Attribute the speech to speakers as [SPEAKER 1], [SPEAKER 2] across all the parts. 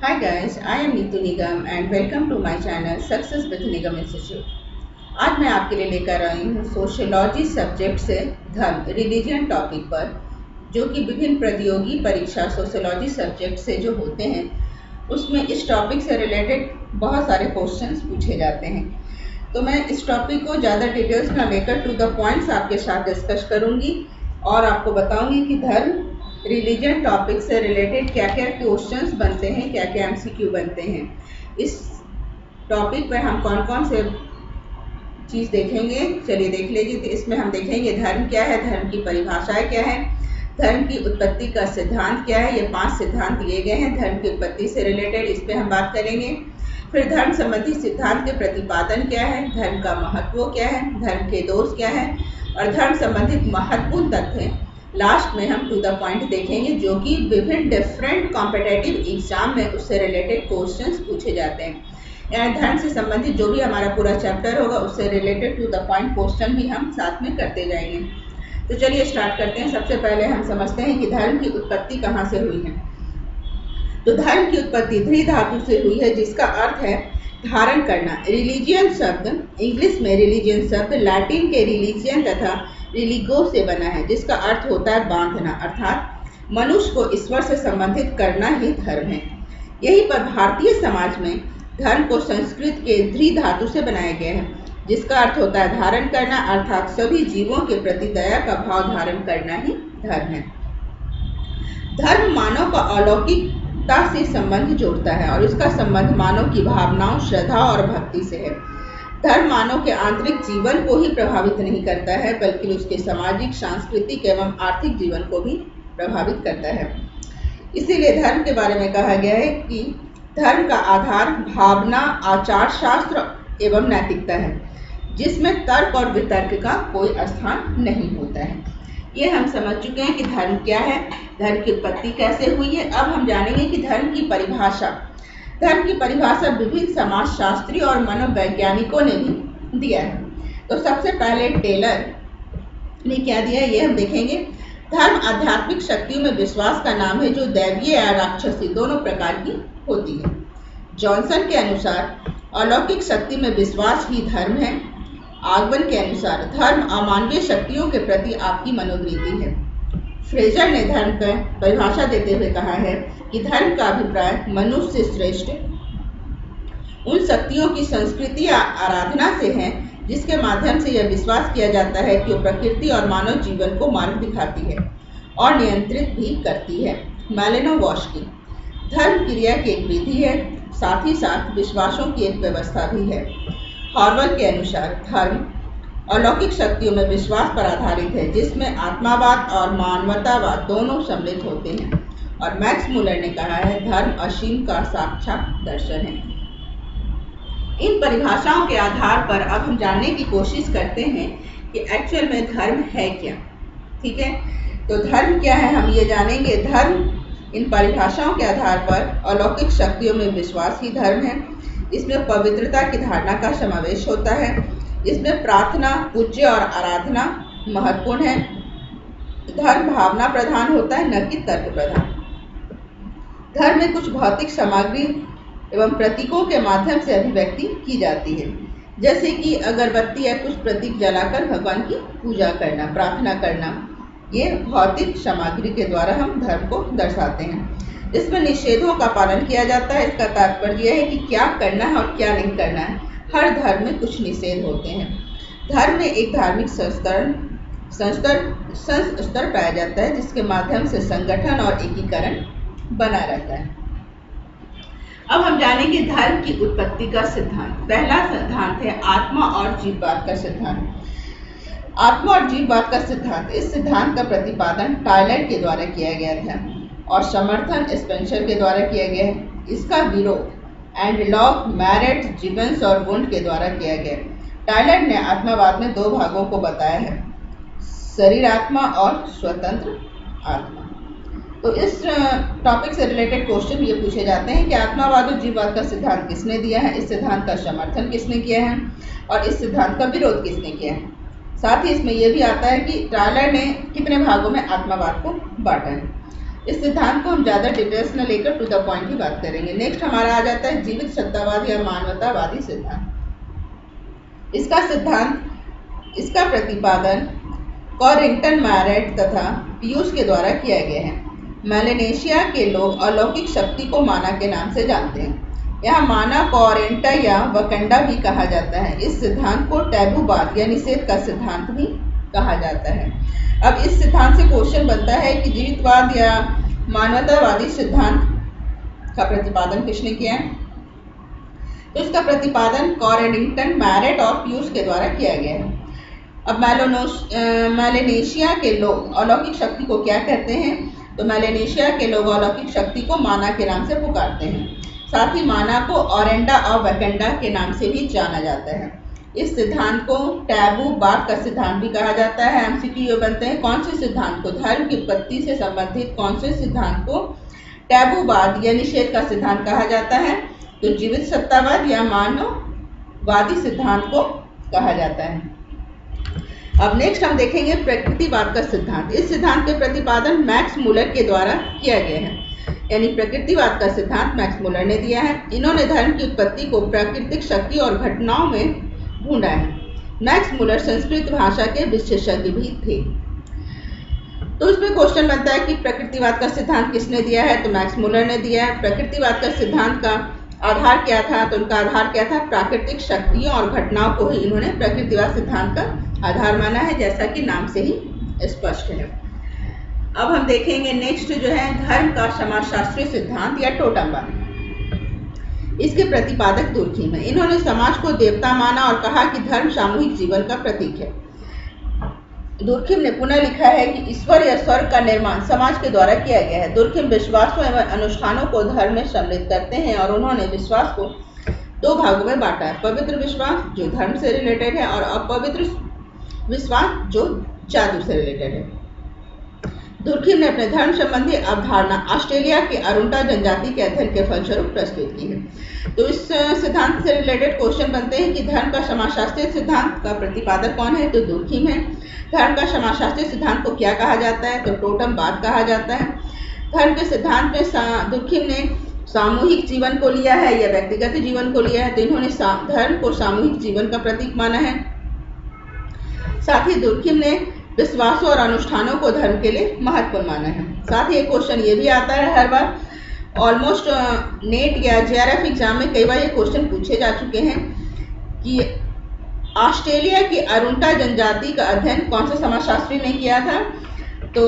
[SPEAKER 1] Hi guys, I am Neetu Nigam and welcome to my channel Success with Nigam Institute. आज मैं आपके लिए लेकर आई हूँ सोशियोलॉजी सब्जेक्ट से धर्म रिलीजन टॉपिक पर, जो कि विभिन्न प्रतियोगी परीक्षा सोशियोलॉजी सब्जेक्ट से जो होते हैं उसमें इस टॉपिक से रिलेटेड बहुत सारे क्वेश्चंस पूछे जाते हैं। तो मैं इस टॉपिक को ज़्यादा डिटेल्स में लेकर टू द पॉइंट्स आपके साथ डिस्कस करूँगी और आपको बताऊँगी कि धर्म रिलीजन टॉपिक से रिलेटेड क्या क्या क्वेश्चंस बनते हैं, क्या क्या एमसीक्यू बनते हैं। इस टॉपिक पर हम कौन कौन से चीज़ देखेंगे, चलिए देख लीजिए। तो इसमें हम देखेंगे धर्म क्या है, धर्म की परिभाषाएं क्या है, धर्म की उत्पत्ति का सिद्धांत क्या है। ये 5 सिद्धांत दिए गए हैं धर्म की उत्पत्ति से रिलेटेड, इस पर हम बात करेंगे। फिर धर्म संबंधी सिद्धांत के प्रतिपादन क्या है, धर्म का महत्व क्या है, धर्म के दोष क्या है और धर्म संबंधित महत्वपूर्ण तथ्य लास्ट में हम टू द पॉइंट देखेंगे, जो कि विभिन्न डिफरेंट कॉम्पिटेटिव एग्जाम में उससे रिलेटेड क्वेश्चंस पूछे जाते हैं। यानी धर्म से संबंधित जो भी हमारा पूरा चैप्टर होगा उससे related to the point question भी हम साथ में करते जाएंगे। तो चलिए स्टार्ट करते हैं। सबसे पहले हम समझते हैं कि धर्म की उत्पत्ति कहाँ से हुई है। तो धर्म की उत्पत्ति ध्री धातु से हुई है, जिसका अर्थ है धारण करना। रिलीजियन शब्द इंग्लिश में रिलीजियन शब्द लैटिन के रिलीजियन तथा रिलीगो से बना है, जिसका अर्थ होता है बांधना, अर्थात मनुष्य को ईश्वर से संबंधित करना ही धर्म है। यही पर भारतीय समाज में धर्म को संस्कृत के ध्री धातु से बनाया गया है, जिसका अर्थ होता है धारण करना, अर्थात सभी जीवों के प्रति दया का भाव धारण करना ही धर्म है। धर्म मानव का अलौकिकता से संबंध जोड़ता है और इसका संबंध मानव की भावनाओं, श्रद्धा और भक्ति से है। धर्म मानव के आंतरिक जीवन को ही प्रभावित नहीं करता है, बल्कि उसके सामाजिक, सांस्कृतिक एवं आर्थिक जीवन को भी प्रभावित करता है। इसीलिए धर्म के बारे में कहा गया है कि धर्म का आधार भावना, आचार शास्त्र एवं नैतिकता है, जिसमें तर्क और वितर्क का कोई स्थान नहीं होता है। ये हम समझ चुके हैं कि धर्म क्या है, धर्म की उत्पत्ति कैसे हुई है। अब हम जानेंगे कि धर्म की परिभाषा। धर्म की परिभाषा विभिन्न समाजशास्त्री और मनोवैज्ञानिकों ने भी दिया है। तो सबसे पहले टेलर ने क्या दिया है ये हम देखेंगे। धर्म आध्यात्मिक शक्तियों में विश्वास का नाम है, जो दैवीय या राक्षसी दोनों प्रकार की होती है। जॉनसन के अनुसार अलौकिक शक्ति में विश्वास ही धर्म है। आगवन के अनुसार धर्म अमानवीय शक्तियों के प्रति आपकी मनोवृत्ति है। फ्रेजर ने धर्म की परिभाषा देते हुए कहा है कि धर्म का अभिप्राय मनुष्य से श्रेष्ठ उन शक्तियों की संस्कृति या आराधना से है, जिसके माध्यम से यह विश्वास किया जाता है कि वो प्रकृति और मानव जीवन को मार्ग दिखाती है और नियंत्रित भी करती है। मालिनोवस्की धर्म क्रिया की एक विधि है, साथ ही साथ विश्वासों की एक व्यवस्था भी है। हॉर्वल के अनुसार धर्म अलौकिक शक्तियों में विश्वास पर आधारित है, जिसमें आत्मावाद और मानवतावाद दोनों सम्मिलित होते हैं। और मैक्स मुलर ने कहा है धर्म असीम का साक्षात दर्शन है। इन परिभाषाओं के आधार पर अब हम जानने की कोशिश करते हैं कि एक्चुअल में धर्म है क्या। ठीक है, तो धर्म क्या है हम ये जानेंगे। धर्म इन परिभाषाओं के आधार पर अलौकिक शक्तियों में विश्वास ही धर्म है। इसमें पवित्रता की धारणा का समावेश होता है। इसमें प्रार्थना, पूज्य और आराधना महत्वपूर्ण है। धर्म भावना प्रधान होता है, न कि तर्क प्रधान। धर्म में कुछ भौतिक सामग्री एवं प्रतीकों के माध्यम से अभिव्यक्ति की जाती है, जैसे कि अगरबत्ती या कुछ प्रतीक जलाकर भगवान की पूजा करना, प्रार्थना करना। ये भौतिक सामग्री के द्वारा हम धर्म को दर्शाते हैं। इसमें निषेधों का पालन किया जाता है। इसका तात्पर्य है कि क्या करना है और क्या नहीं करना है। हर धर्म में कुछ निषेध होते हैं। धर्म में एक धार्मिक स्तर पाया जाता है, जिसके माध्यम से संगठन और एकीकरण बना रहता है। अब हम जानेंगे धर्म की उत्पत्ति का सिद्धांत। पहला सिद्धांत है आत्मा और जीववाद का सिद्धांत। आत्मा और जीववाद का सिद्धांत, इस सिद्धांत का प्रतिपादन टायलर के द्वारा किया गया था और समर्थन स्पेंसर के द्वारा किया गया है। इसका विरोध एंडलॉक, मैरेट, जिबन्स और वुंड के द्वारा किया गया। टायलर ने आत्मावाद में 2 भागों को बताया है, शरीर आत्मा और स्वतंत्र आत्मा। तो इस टॉपिक से रिलेटेड क्वेश्चन ये पूछे जाते हैं कि आत्मावाद और जीववाद का सिद्धांत किसने दिया है, इस सिद्धांत का समर्थन किसने किया है और इस सिद्धांत का विरोध किसने किया है। साथ ही इसमें यह भी आता है कि टायलर ने कितने भागों में आत्मावाद को बांटा है। इस सिद्धांत को हम ज़्यादा डिटेल्स में लेकर टू द पॉइंट ही बात करेंगे। नेक्स्ट हमारा आ जाता है जीवित सत्तावाद या मानवतावादी सिद्धांत। इसका प्रतिपादन कॉरिंगटन, मैरेट तथा पियूष के द्वारा किया गया है। मेलेनेशिया के लोग अलौकिक शक्ति को माना के नाम से जानते हैं। यहाँ माना को ओरेंटा या वकंडा भी कहा जाता है। इस सिद्धांत को टैबूवाद या निषेध का सिद्धांत भी कहा जाता है। अब इस सिद्धांत से क्वेश्चन बनता है कि जीवितवाद या मानवतावादी सिद्धांत का प्रतिपादन किसने किया है? तो इसका प्रतिपादन कॉरिंगटन, मैरेट और पियूष के द्वारा किया गया है। अब मेलेनेशिया के लोग अलौकिक शक्ति को क्या कहते हैं? तो मेलेनेशिया के लोग अलौकिक शक्ति को माना के नाम से पुकारते हैं। साथ ही माना को ओरेंडा और वकंडा के नाम से भी जाना जाता है। इस सिद्धांत को टैबूवाद का सिद्धांत भी कहा जाता है। एमसीक्यू ये बनते हैं, कौन से सिद्धांत को, धर्म की उत्पत्ति से संबंधित कौन से सिद्धांत को टैबूवाद या निषेध का सिद्धांत कहा जाता है? तो जीवित सत्तावाद या मानववादी सिद्धांत को कहा जाता है। अब नेक्स्ट हम देखेंगे प्रकृतिवाद का सिद्धांत। इस सिद्धांत के प्रतिपादन मैक्स मुलर के द्वारा किया गया है। यानी प्रकृतिवाद का सिद्धांत मैक्स मुलर ने दिया है। इन्होंने धर्म की उत्पत्ति को प्राकृतिक शक्ति और घटनाओं में ढूंढा है। मैक्स मुलर संस्कृत भाषा के विशेषज्ञ भी थे। तो इसमें क्वेश्चन बनता है कि प्रकृतिवाद का सिद्धांत किसने दिया है? तो मैक्स मुलर ने दिया है। प्रकृतिवाद का सिद्धांत का आधार क्या था? तो उनका आधार क्या था? प्राकृतिक शक्तियों और घटनाओं को ही इन्होंने प्रकृतिवाद सिद्धांत का आधार माना है, जैसा कि नाम से ही स्पष्ट है। अब हम देखेंगे नेक्स्ट जो है धर्म का समाजशास्त्रीय सिद्धांत या टोटमवाद। इसके प्रतिपादक दुर्खिम है। इन्होंने समाज को देवता माना और कहा कि धर्म सामूहिक जीवन का प्रतीक है। दुर्खिम ने पुनः लिखा है कि ईश्वर या स्वर्ग का निर्माण समाज के द्वारा किया गया है। दुर्खिम विश्वासों एवं अनुष्ठानों को धर्म में सम्मिलित करते हैं और उन्होंने विश्वास को दो भागों में बांटा है। पवित्र विश्वास जो धर्म से रिलेटेड है और अपवित्र विश्वास जो जादू से रिलेटेड है। दुर्खिम ने अपने धर्म संबंधी अवधारणा ऑस्ट्रेलिया की अरुंटा जनजाति के अध्ययन के फलस्वरूप प्रस्तुत की है। तो इस सिद्धांत से रिलेटेड क्वेश्चन बनते हैं कि धर्म का समाजशास्त्रीय सिद्धांत का प्रतिपादक कौन है? तो दुर्खिम है। धर्म का समाजशास्त्रीय सिद्धांत को क्या कहा जाता है? तो टोटमवाद कहा जाता है। धर्म के सिद्धांत में दुर्खिम ने सामूहिक जीवन को लिया है या व्यक्तिगत जीवन को लिया है? तो इन्होंने धर्म को सामूहिक जीवन का प्रतीक माना है। साथ ही दुर्खिम ने विश्वासों और अनुष्ठानों को धर्म के लिए महत्वपूर्ण माना है। साथ ही एक क्वेश्चन ये भी आता है हर बार, ऑलमोस्ट नेट या जेआरएफ एग्जाम में कई बार ये क्वेश्चन पूछे जा चुके हैं कि ऑस्ट्रेलिया की अरुंटा जनजाति का अध्ययन कौन से समाजशास्त्री ने किया था? तो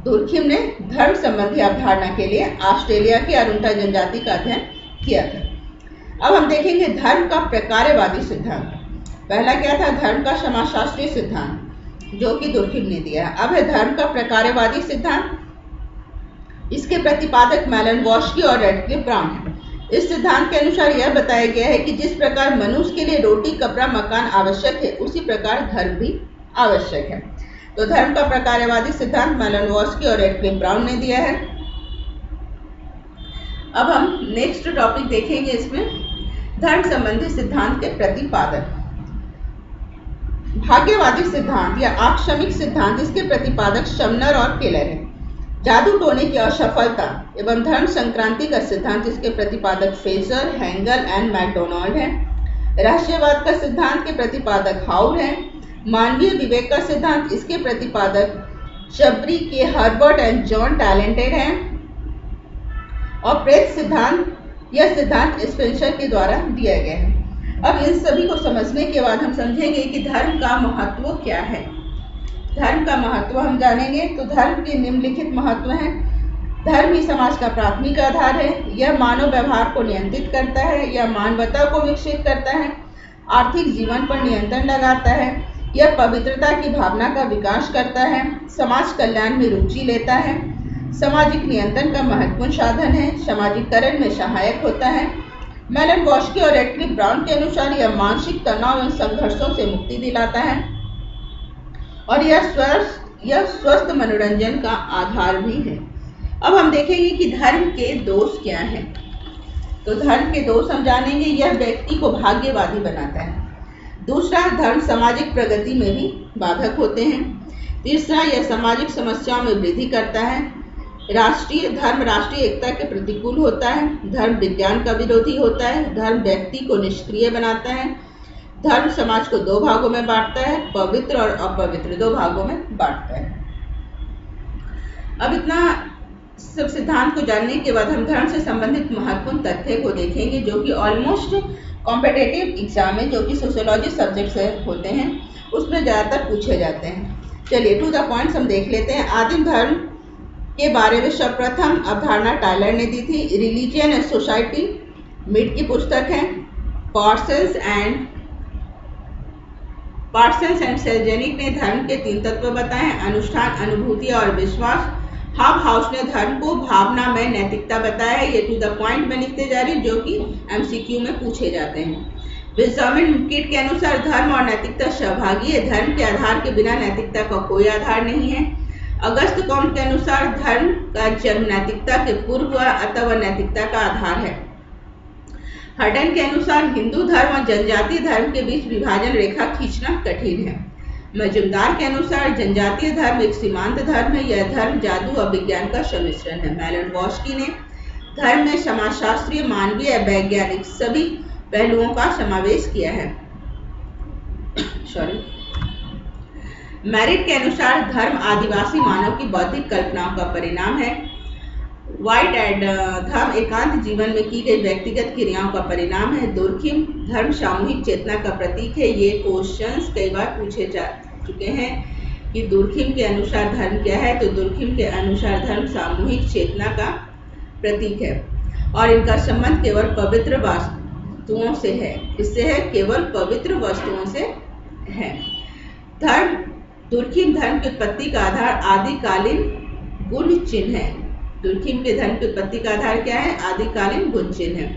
[SPEAKER 1] दुर्खिम ने धर्म संबंधी अवधारणा के लिए ऑस्ट्रेलिया की अरुंटा जनजाति का अध्ययन किया था। अब हम देखेंगे धर्म का प्रकारवादी सिद्धांत। पहला क्या था? धर्म का समाजशास्त्रीय सिद्धांत जो कि दुर्खिम ने दिया है। अब है धर्म का प्रकारवादी सिद्धांत। इसके प्रतिपादक मेलानवस्की और रेडक्लिफ ब्राउन है। इस सिद्धांत के अनुसार यह बताया गया है कि जिस प्रकार मनुष्य के लिए रोटी, कपड़ा, मकान आवश्यक है, उसी प्रकार धर्म भी आवश्यक है। तो धर्म का प्रकारवादी सिद्धांत मेलानवस्की और रेडक्लिफ ब्राउन ने दिया है। अब हम नेक्स्ट टॉपिक देखेंगे, इसमें धर्म संबंधी सिद्धांत के प्रतिपादक। भाग्यवादी सिद्धांत या आकस्मिक सिद्धांत, इसके प्रतिपादक शमनर और केलर है। जादू टोने की असफलता एवं धर्म संक्रांति का सिद्धांत, इसके प्रतिपादक फेजर, हैंगल एंड मैकडोनाल्ड है। रहस्यवाद का सिद्धांत के प्रतिपादक हाउर है। मानवीय विवेक का सिद्धांत, इसके प्रतिपादक शबरी के हर्बर्ट एंड जॉन टैलेंटेड है। और प्रेत सिद्धांत, यह सिद्धांत स्पेंसर के द्वारा दिया गया है। अब इन सभी को समझने के बाद हम समझेंगे कि धर्म का महत्व क्या है। धर्म का महत्व हम जानेंगे तो धर्म के निम्नलिखित महत्व हैं। धर्म ही समाज का प्राथमिक आधार है। यह मानव व्यवहार को नियंत्रित करता है, यह मानवता को विकसित करता है, आर्थिक जीवन पर नियंत्रण लगाता है, यह पवित्रता की भावना का विकास करता है, समाज कल्याण में रुचि लेता है, सामाजिक नियंत्रण का महत्वपूर्ण साधन है, सामाजिककरण में सहायक होता है। मेलानवस्की और रेडक्लिफ ब्राउन के अनुसार यह मानसिक तनाव एवं संघर्षों से मुक्ति दिलाता है और यह स्वस्थ मनोरंजन का आधार भी है। अब हम देखेंगे कि धर्म के दोष क्या हैं। तो धर्म के दोष हम जानेंगे, यह व्यक्ति को भाग्यवादी बनाता है। दूसरा, धर्म सामाजिक प्रगति में भी बाधक होते हैं। तीसरा, यह सामाजिक समस्याओं में वृद्धि करता है। राष्ट्रीय धर्म राष्ट्रीय एकता के प्रतिकूल होता है। धर्म विज्ञान का विरोधी होता है। धर्म व्यक्ति को निष्क्रिय बनाता है। धर्म समाज को दो भागों में बांटता है, पवित्र और अपवित्र दो भागों में बांटता है। अब इतना सब सिद्धांत को जानने के बाद हम धर्म से संबंधित महत्वपूर्ण तथ्य को देखेंगे जो कि ऑलमोस्ट कॉम्पिटिटिव एग्जाम में, जो कि सोशियोलॉजी सब्जेक्ट से होते हैं, उसमें ज़्यादातर पूछे जाते हैं। चलिए टू द पॉइंट्स हम देख लेते हैं। आदिम धर्म के बारे में सर्वप्रथम अवधारणा टायलर ने दी थी। रिलीजियन एंड सोसाइटी मीड की पुस्तक है। पार्सन्स एंड सेल्जेनिक ने धर्म के 3 तत्व बताए हैं, अनुष्ठान, अनुभूति और विश्वास। हब हाउस ने धर्म को भावना में नैतिकता बताया है। ये टू द पॉइंट में लिखते जा रही, जो कि एमसीक्यू में पूछे जाते हैं। विजडम किट के अनुसार धर्म और नैतिकता सहभागी है। धर्म के आधार के बिना नैतिकता का कोई आधार नहीं है। अगस्त कॉम्ट के अनुसार धर्म का जन्म नैतिकता के पूर्व हुआ, अतः वह नैतिकता का आधार है। हटन के अनुसार हिंदू धर्म और जनजातीय धर्म के बीच विभाजन रेखा खींचना कठिन है। मजुमदार के अनुसार जनजातीय धर्म एक सीमांत धर्म है। यह धर्म जादू और विज्ञान का सम्मिश्रण है। मैलन-वॉस्की ने धर्म में समाजशास्त्रीय, मानवीय, वैज्ञानिक सभी पहलुओं का समावेश किया है। मैरिट के अनुसार धर्म आदिवासी मानव की बौद्धिक कल्पनाओं का परिणाम है। व्हाइट एंड धर्म एकांत जीवन में की गई व्यक्तिगत क्रियाओं का परिणाम है। दुर्खिम धर्म सामूहिक चेतना का प्रतीक है। ये क्वेश्चंस कई बार पूछे जा चुके हैं कि दुर्खिम के अनुसार धर्म क्या है, तो दुर्खिम के अनुसार धर्म सामूहिक चेतना का प्रतीक है और इनका संबंध केवल पवित्र वस्तुओं से है। इससे है, केवल पवित्र वस्तुओं से है। धर्म दुर्खिम धर्म की उत्पत्ति का आधार आदिकालीन गुण चिन्ह है। दुर्खिम के धर्म की उत्पत्ति का आधार क्या है? आदिकालीन गुण चिन्ह है।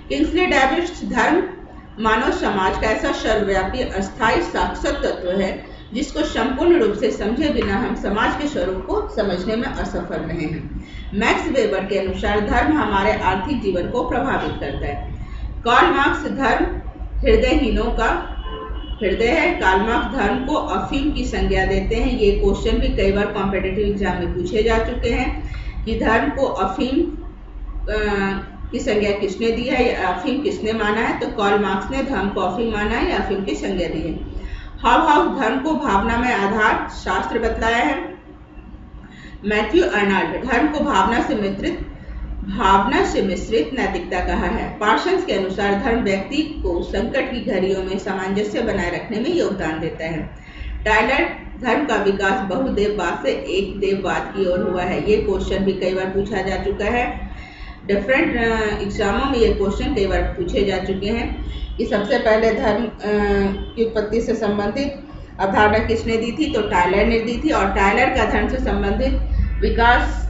[SPEAKER 1] किंग्सले डेविस धर्म मानव समाज का ऐसा सर्वव्यापी अस्थायी शाश्वत तत्व है जिसको संपूर्ण रूप से समझे बिना हम समाज के स्वरूप को समझने में असफल रहे हैं। मैक्स वेबर के अनुसार धर्म हमारे आर्थिक जीवन को प्रभावित करता है। कार्ल मार्क्स धर्म हृदयहीनों का हृदय है। कार्ल मार्क्स धर्म को अफीम की संज्ञा देते हैं। ये क्वेश्चन भी कई बार कॉम्पिटिटिव एग्जाम में पूछे जा चुके हैं कि धर्म को अफीम की संज्ञा किसने दी है या अफीम किसने माना है, तो कार्ल मार्क्स ने धर्म को अफीम माना है या अफीम की संज्ञा दी है। हब हाउस धर्म को भावना में आधार शास्त्र बतलाया है। मैथ्यू अर्नाल्ड धर्म को भावना से मिश्रित नैतिकता कहा है। पार्सन्स के अनुसार धर्म व्यक्ति को संकट की घड़ियों में सामंजस्य बनाए रखने में योगदान देता है। टायलर धर्म का विकास बहुदेववाद से एक देववाद की ओर हुआ है। ये क्वेश्चन भी कई बार पूछा जा चुका है। डिफरेंट एग्जामों में ये क्वेश्चन कई बार पूछे जा चुके हैं कि सबसे पहले धर्म की उत्पत्ति से संबंधित अवधारणा किसने दी थी, तो टायलर ने दी थी। और टायलर का धर्म से संबंधित विकास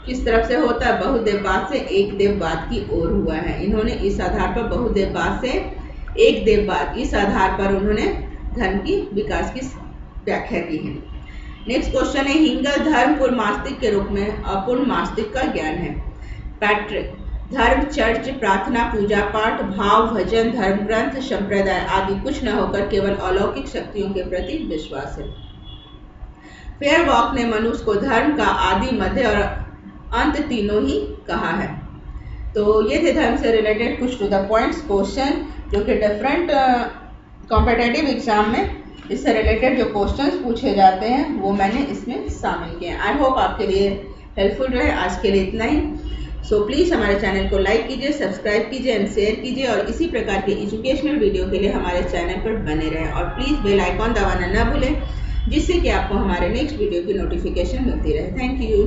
[SPEAKER 1] किस तरफ से होता है? बहुदेववाद से एक देववाद की ओर हुआ है। इन्होंने इस आधार पर बहुदेववाद से एक देववाद, इस आधार पर उन्होंने धर्म की विकास की व्याख्या की है। नेक्स्ट क्वेश्चन है, हिंगल धर्म पूर्णमास्तिक के रूप में अपूर्णमास्तिक का ज्ञान है। पैट्रिक धर्म चर्च, प्रार्थना, पूजा पाठ, भाव, भजन, धर्म ग्रंथ, संप्रदाय आदि कुछ न होकर केवल अलौकिक शक्तियों के प्रति विश्वास है। फेयरबॉक ने मनुष्य को धर्म का आदि, मध्य और अंत तीनों ही कहा है। तो ये थे धर्म से रिलेटेड कुछ टू द पॉइंट्स क्वेश्चन जो कि डिफरेंट कॉम्पिटिटिव एग्जाम में इससे रिलेटेड जो क्वेश्चंस पूछे जाते हैं वो मैंने इसमें शामिल किए हैं। आई होप आपके लिए हेल्पफुल रहे। आज के लिए इतना ही। सो प्लीज़ हमारे चैनल को लाइक कीजिए, सब्सक्राइब कीजिए एंड शेयर कीजिए और इसी प्रकार के एजुकेशनल वीडियो के लिए हमारे चैनल पर बने रहें और प्लीज़ बेल आइकॉन दबाना न भूलें जिससे कि आपको हमारे नेक्स्ट वीडियो की नोटिफिकेशन मिलती रहे। Thank you.